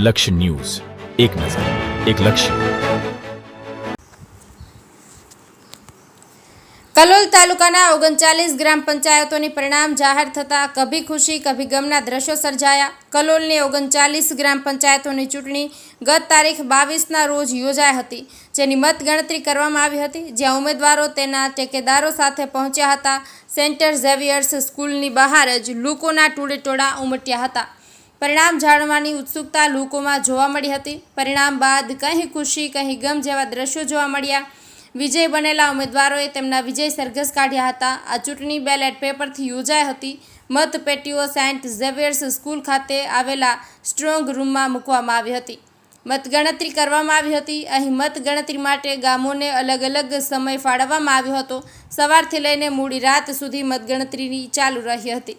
લક્ષ્ય ન્યૂઝ, એક નજર, એક લક્ષ્ય. કલોલ તાલુકાના 39 ગ્રામ પંચાયતોની પરિણામ જાહેર થતાં કભી ખુશી કભી ગમના દ્રશ્યો સર્જાયા. કલોલની 39 ગ્રામ પંચાયતોની ચૂંટણી ગત તારીખ 22ના રોજ યોજાઈ હતી, જેની મતગણતરી કરવામાં આવી હતી, જ્યાં ઉમેદવારો તેના ટેકેદારો સાથે પહોંચ્યા હતા. સેન્ટ ઝેવિયર્સ સ્કૂલની બહાર જ લોકોના ટોળેટોળા ઉમટ્યા હતા. પરિણામ જાણવાની ઉત્સુકતા લોકોમાં જોવા મળી હતી. પરિણામ બાદ કંઈ ખુશી કંઈ ગમ જેવા દ્રશ્યો જોવા મળ્યા. વિજય બનેલા ઉમેદવારોએ તેમના વિજય સરઘસ કાઢ્યા હતા. આ ચૂંટણી બેલેટ પેપરથી યોજાઈ હતી. મતપેટીઓ સેન્ટ ઝેવિયર્સ સ્કૂલ ખાતે આવેલા સ્ટ્રોંગ રૂમમાં મૂકવામાં આવી હતી. મતગણતરી કરવામાં આવી હતી. અહીં મતગણતરી માટે ગામોને અલગ અલગ સમય ફાળવવામાં આવ્યો હતો. સવારથી લઈને મોડી રાત સુધી મતગણતરી ચાલુ રહી હતી.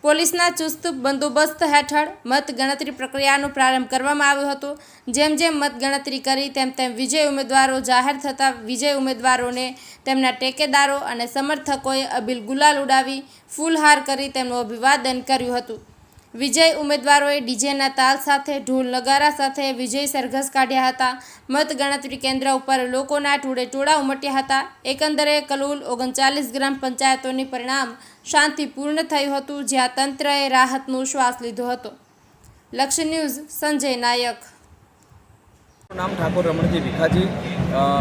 પોલીસના ચુસ્ત બંદોબસ્ત હેઠળ મતગણતરી પ્રક્રિયાનો પ્રારંભ કરવામાં આવ્યો હતો. જેમ જેમ મતગણતરી કરી તેમ વિજય ઉમેદવારો જાહેર થતા વિજય ઉમેદવારોને તેમના ટેકેદારો અને સમર્થકોએ અબીલ ગુલાલ ઉડાવી ફૂલહાર કરી તેમનું અભિવાદન કર્યું હતું. વિજય ઉમેદવારોએ ડીજેના તાલ સાથે ઢોલ નગારા સાથે વિજય સરઘસ કાઢ્યા હતા. મતગણતરી કેન્દ્ર ઉપર લોકોના ટોળેટોળા ઉમટ્યા હતા. એકંદરે કલોલ 39 ગ્રામ પંચાયતોની પરિણામ શાંતિપૂર્ણ થયું હતું, જ્યાં તંત્રએ રાહતનો શ્વાસ લીધો હતો. લક્ષ્ય ન્યૂઝ, સંજય નાયક. નામ ઠાકોર રમણજી ભીખાજી.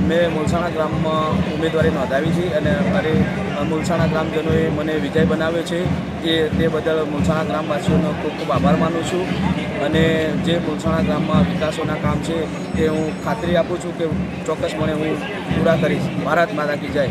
મેં મુલસાણા ગ્રામમાં ઉમેદવારી નોંધાવી છે અને મારે મુલસાણા ગ્રામજનોએ મને વિજય બનાવ્યો છે. તે બદલ મુલસાણા ગ્રામવાસીઓનો ખૂબ ખૂબ આભાર માનું છું. અને જે મુલસાણા ગ્રામમાં વિકાસોના કામ છે તે હું ખાતરી આપું છું કે ચોક્કસપણે હું પૂરા કરીશ. ભારત માતા કી જય.